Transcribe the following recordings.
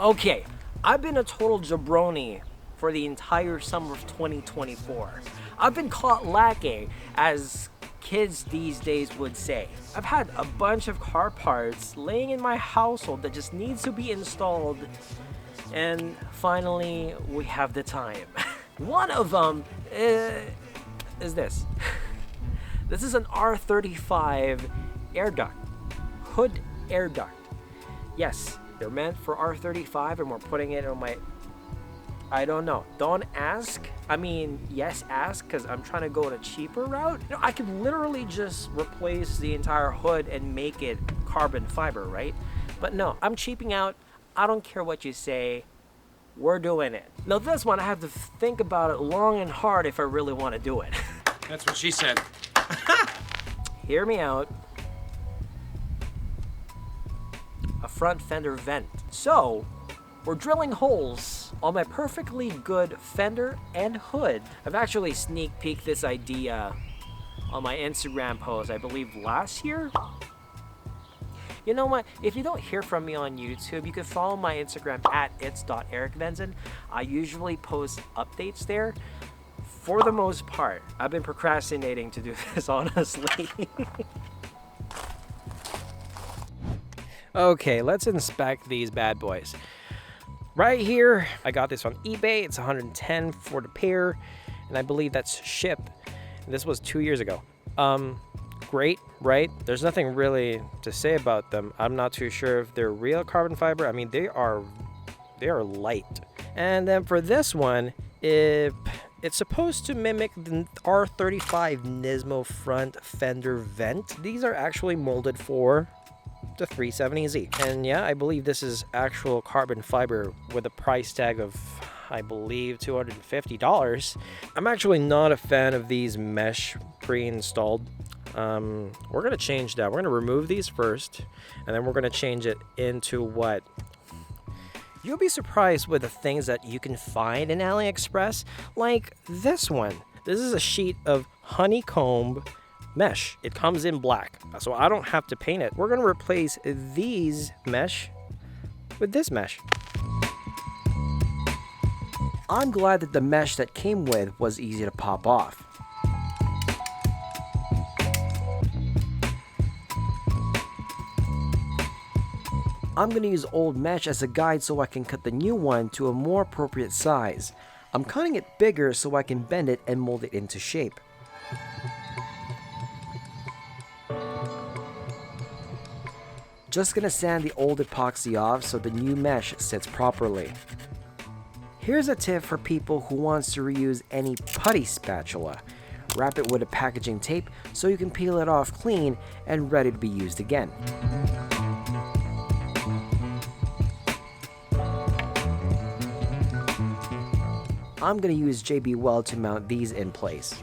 Okay, I've been a total jabroni for the entire summer of 2024. I've been caught lacking, as kids these days would say. I've had a bunch of car parts laying in my household that just needs to be installed, and finally we have the time. One of them is this. This is an R35 air duct, hood air duct. Yes, they're meant for R35 and we're putting it on my, I don't know. Don't ask. I mean, yes, ask, because I'm trying to go the cheaper route. You know, I could literally just replace the entire hood and make it carbon fiber, right? But no, I'm cheaping out. I don't care what you say. We're doing it. Now this one, I have to think about it long and hard if I really want to do it. That's what she said. Hear me out. A front fender vent. So, we're drilling holes on my perfectly good fender and hood. I've actually sneak peeked this idea on my Instagram post, I believe last year. You know what? If you don't hear from me on YouTube, you can follow my Instagram at its.ericvenzon. I usually post updates there. For the most part, I've been procrastinating to do this, honestly. Okay, let's inspect these bad boys. Right here, I got this on eBay. It's $110 for the pair, and I believe that's shipped. This was 2 years ago. Great, right? There's nothing really to say about them. I'm not too sure if they're real carbon fiber. I mean, they are light. And then for this one, it's supposed to mimic the R35 Nismo front fender vent. These are actually molded for the 370Z. And yeah, I believe this is actual carbon fiber with a price tag of, I believe, $250. I'm actually not a fan of these mesh pre-installed. We're gonna change that. We're gonna remove these first, and then we're gonna change it into what? You'll be surprised with the things that you can find in AliExpress, like this one. This is a sheet of honeycomb mesh. It comes in black, so I don't have to paint it. We're gonna replace these mesh with this mesh. I'm glad that the mesh that came with was easy to pop off. I'm going to use old mesh as a guide so I can cut the new one to a more appropriate size. I'm cutting it bigger so I can bend it and mold it into shape. Just going to sand the old epoxy off so the new mesh sits properly. Here's a tip for people who wants to reuse any putty spatula. Wrap it with a packaging tape so you can peel it off clean and ready to be used again. I'm going to use JB Weld to mount these in place.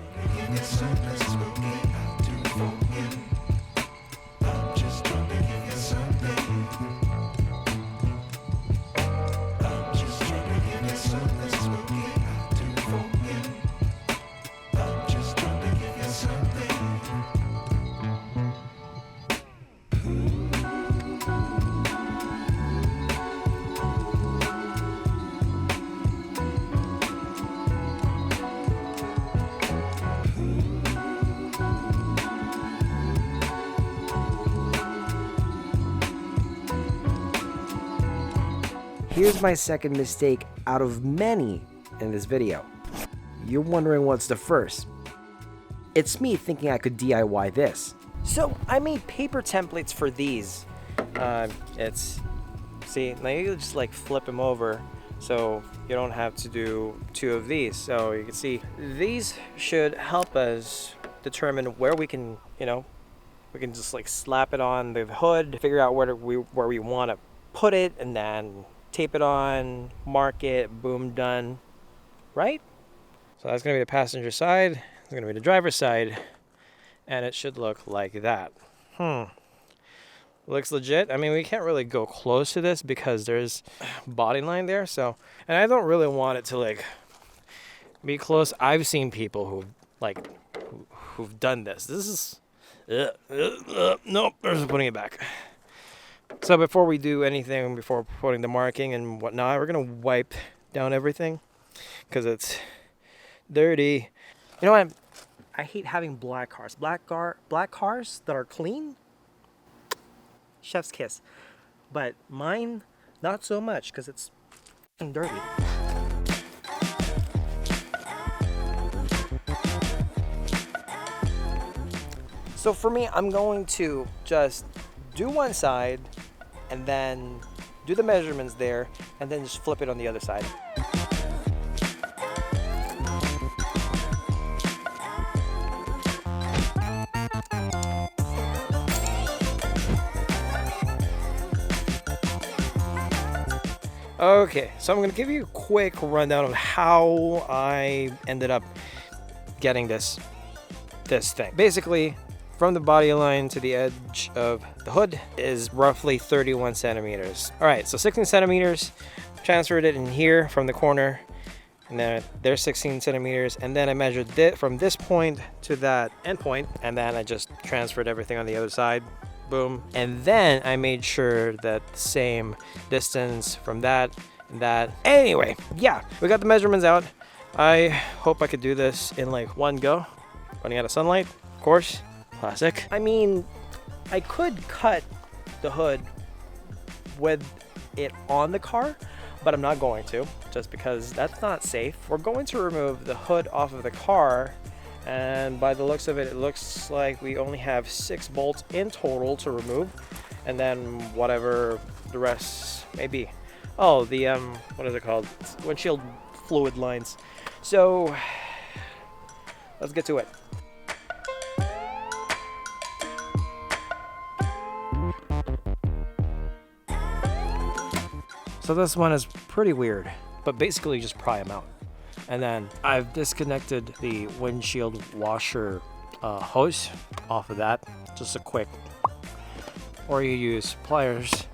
Here's my second mistake out of many in this video. You're wondering what's the first. It's me thinking I could DIY this. So I made paper templates for these. See, now you just like flip them over so you don't have to do two of these. So you can see these should help us determine where we can, we can just like slap it on the hood, figure out where we want to put it, and then tape it on, mark it, boom, done, right? So that's gonna be the passenger side, it's gonna be the driver's side, and it should look like that. Looks legit. I mean, we can't really go close to this because there's body line there, so, and I don't really want it to like be close. I've seen people who've done this. This is, nope, there's putting it back. So before we do anything, before putting the marking and whatnot, we're gonna wipe down everything because it's dirty. You know what? I hate having black cars. Black cars that are clean, chef's kiss. But mine, not so much because it's dirty. So for me, I'm going to just do one side and then do the measurements there and then just flip it on the other side. Okay, so I'm gonna give you a quick rundown of how I ended up getting this thing. Basically, from the body line to the edge of the hood is roughly 31 centimeters. All right, so 16 centimeters, transferred it in here from the corner, and then there's 16 centimeters, and then I measured it from this point to that end point, and then I just transferred everything on the other side. Boom. And then I made sure that the same distance from that and that. Anyway, yeah, we got the measurements out. I hope I could do this in like one go. Running out of sunlight, of course. Classic. I mean, I could cut the hood with it on the car, but I'm not going to, just because that's not safe. We're going to remove the hood off of the car, and by the looks of it, it looks like we only have 6 bolts in total to remove, and then whatever the rest may be. Oh, the what is it called? Windshield fluid lines. So let's get to it. So this one is pretty weird, but basically just pry them out. And then I've disconnected the windshield washer hose off of that. Just a quick, or you use pliers.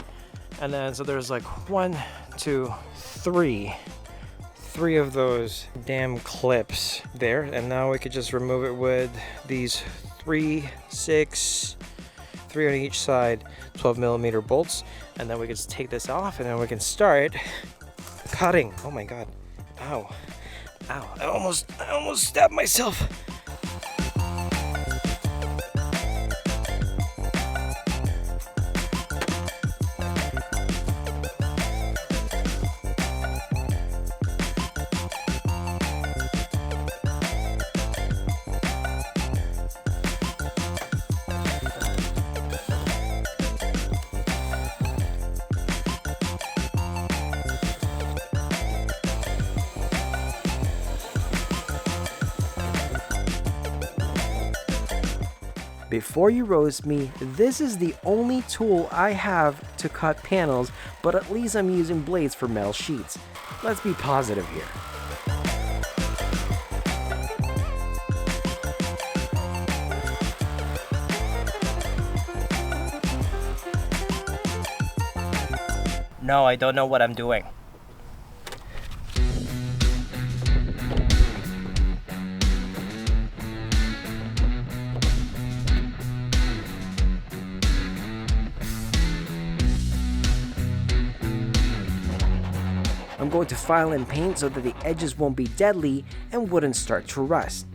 And then, so there's like 1, 2, 3 of those damn clips there. And now we could just remove it with these 3, 6, 3 on each side, 12 millimeter bolts. And then we can just take this off and then we can start cutting. Oh my God. Ow. Ow. I almost stabbed myself. Before you roast me, this is the only tool I have to cut panels, but at least I'm using blades for metal sheets. Let's be positive here. No, I don't know what I'm doing. I'm going to file in paint so that the edges won't be deadly and wouldn't start to rust.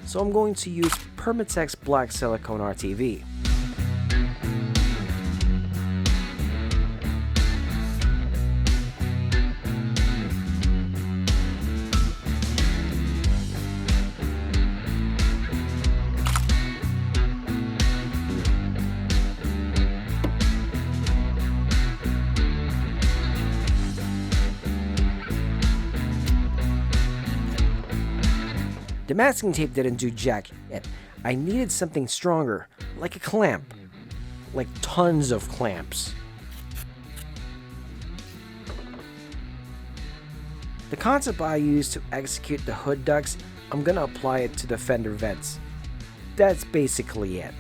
So I'm going to use Permatex Black Silicone RTV. The masking tape didn't do jack yet. I needed something stronger, like a clamp. Like tons of clamps. The concept I used to execute the hood ducts, I'm gonna apply it to the fender vents. That's basically it.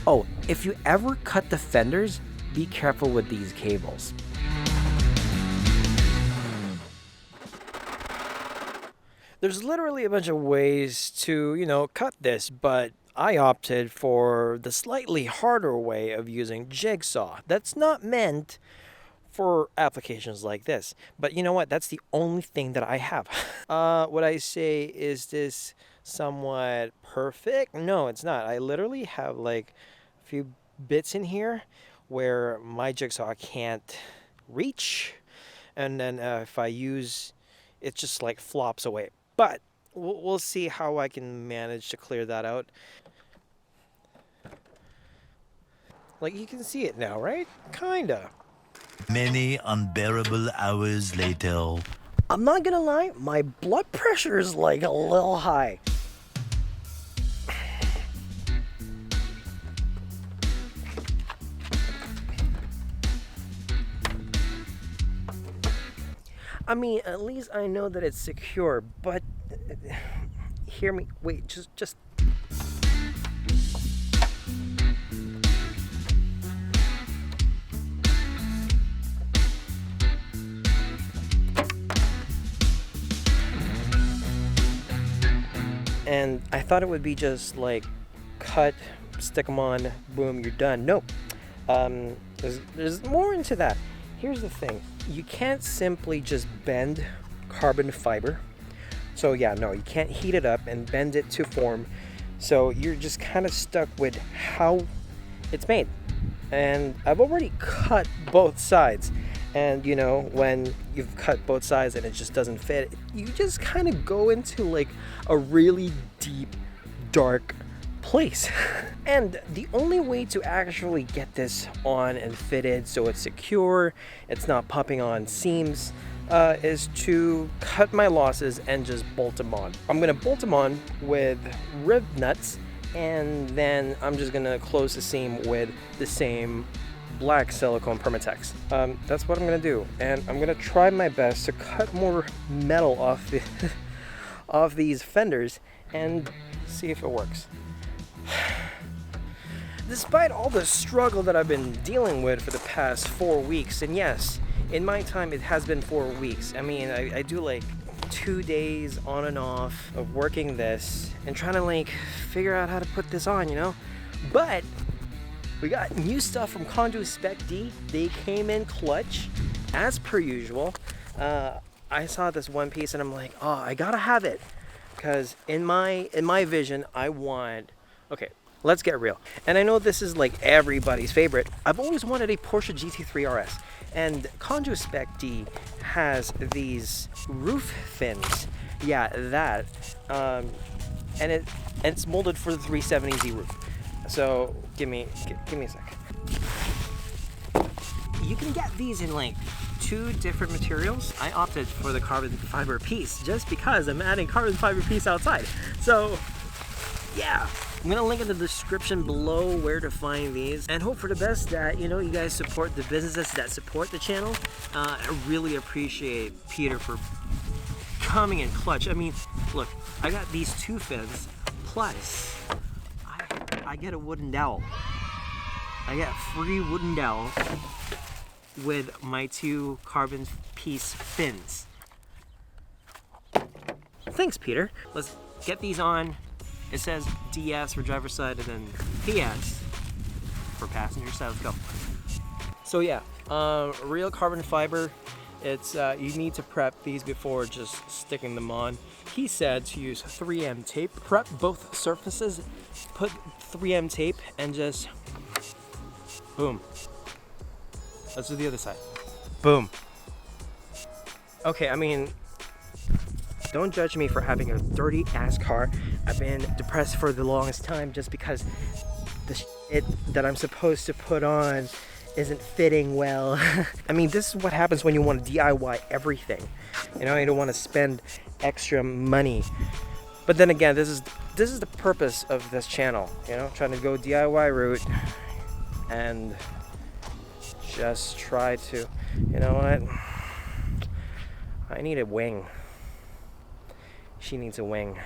Oh, if you ever cut the fenders, be careful with these cables. There's literally a bunch of ways to, cut this, but I opted for the slightly harder way of using jigsaw. That's not meant for applications like this. But you know what? That's the only thing that I have. Would I say, is this somewhat perfect? No, it's not. I literally have like a few bits in here where my jigsaw can't reach. And then if I use, it just like flops away. But we'll see how I can manage to clear that out. Like you can see it now, right? Kinda. Many unbearable hours later. I'm not gonna lie, my blood pressure is like a little high. I mean, at least I know that it's secure, but hear me, wait, just. And I thought it would be just like cut, stick them on, boom, you're done. Nope. There's more into that. Here's the thing. You can't simply just bend carbon fiber. So yeah, no, you can't heat it up and bend it to form. So you're just kind of stuck with how it's made. And I've already cut both sides. And when you've cut both sides and it just doesn't fit, you just kind of go into like a really deep, dark place. And the only way to actually get this on and fitted so it's secure, it's not popping on seams, is to cut my losses and just bolt them on. I'm gonna bolt them on with rib nuts, and then I'm just gonna close the seam with the same black silicone Permatex. That's what I'm gonna do, and I'm gonna try my best to cut more metal off the off these fenders and see if it works. Despite all the struggle that I've been dealing with for the past 4 weeks, and yes, in my time it has been 4 weeks. I mean, I do like 2 days on and off of working this and trying to like figure out how to put this on, But we got new stuff from Conduit Spec D. They came in clutch, as per usual. I saw this one piece and I'm like, oh, I gotta have it, because in my vision, I want. Okay, let's get real. And I know this is like everybody's favorite. I've always wanted a Porsche GT3 RS, and Conduit Spec D has these roof fins. Yeah, that. And it's molded for the 370Z roof. So give me a sec. You can get these in like 2 different materials. I opted for the carbon fiber piece just because I'm adding carbon fiber piece outside. So yeah, I'm gonna link in the description below where to find these, and hope for the best that you guys support the businesses that support the channel. I really appreciate Peter for coming in clutch. I mean, look, I got these 2 fins plus I get a wooden dowel. I get free wooden dowel with my 2 carbon piece fins. Thanks, Peter. Let's get these on. It says DS for driver's side and then PS for passenger side. Let's go. So yeah, real carbon fiber. It's you need to prep these before just sticking them on. He said to use 3M tape. Prep both surfaces, put 3M tape, and just boom. Let's do the other side. Boom. Okay, I mean, don't judge me for having a dirty ass car. I've been depressed for the longest time just because the shit that I'm supposed to put on isn't fitting well. I mean, this is what happens when you want to DIY everything. You don't want to spend extra money. But then again, this is the purpose of this channel. Trying to go DIY route and just try to. You know what? I need a wing. She needs a wing.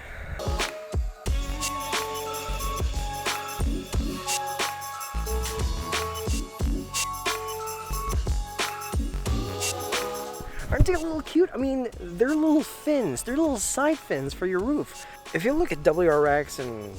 they a little cute? I mean, they're little fins. They're little side fins for your roof. If you look at WRX and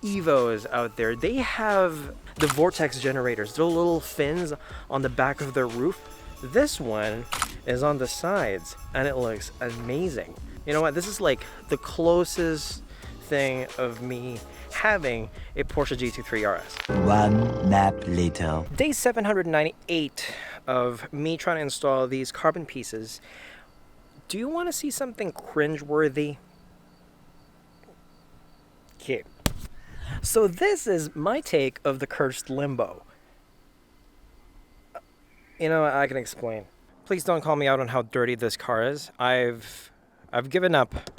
Evos out there, they have the vortex generators. They're little fins on the back of their roof. This one is on the sides and it looks amazing. You know what? This is like the closest thing of me having a Porsche GT3 RS. One nap later. Day 798 of me trying to install these carbon pieces. Do you want to see something cringeworthy? Okay. So this is my take of the cursed limbo. You know, I can explain. Please don't call me out on how dirty this car is. I've given up.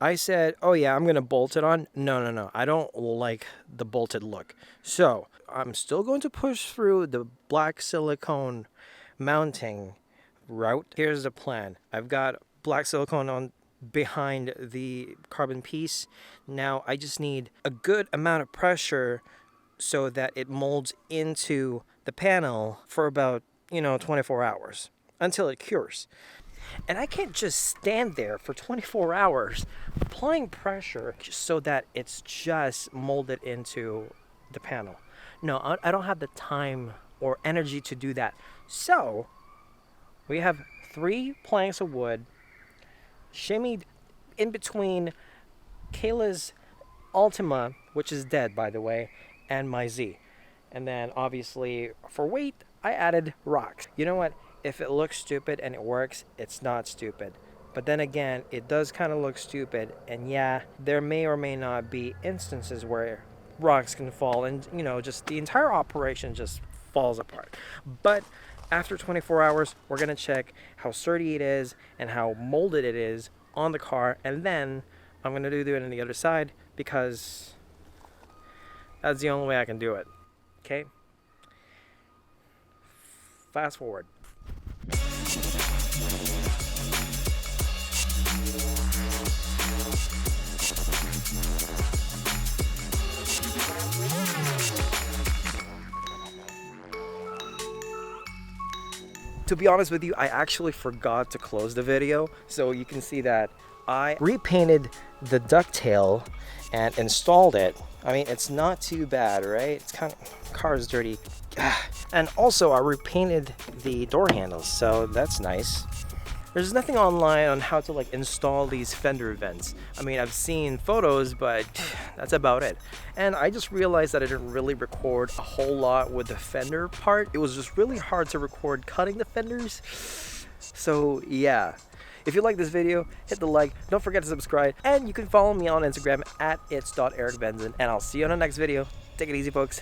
I said, oh yeah, I'm gonna bolt it on. No. I don't like the bolted look. So I'm still going to push through the black silicone mounting route. Here's the plan. I've got black silicone on behind the carbon piece. Now I just need a good amount of pressure so that it molds into the panel for about, 24 hours until it cures. And I can't just stand there for 24 hours applying pressure just so that it's just molded into the panel. No, I don't have the time or energy to do that. So we have 3 planks of wood shimmied in between Kayla's Altima, which is dead by the way, and my Z. And then obviously for weight, I added rocks. You know what? If it looks stupid and it works, it's not stupid. But then again, it does kind of look stupid. And yeah, there may or may not be instances where rocks can fall and, just the entire operation just falls apart. But after 24 hours, we're going to check how sturdy it is and how molded it is on the car. And then I'm going to do it on the other side because that's the only way I can do it. Okay? Fast forward. To be honest with you, I actually forgot to close the video, so you can see that I repainted the ducktail and installed it. I mean, it's not too bad, right? It's kind of, car's dirty. And also I repainted the door handles, so that's nice. There's nothing online on how to install these fender vents. I mean, I've seen photos, but that's about it. And I just realized that I didn't really record a whole lot with the fender part. It was just really hard to record cutting the fenders. So yeah, if you like this video, hit the like, don't forget to subscribe, and you can follow me on Instagram at its.ericvenzon, and I'll see you on the next video. Take it easy, folks.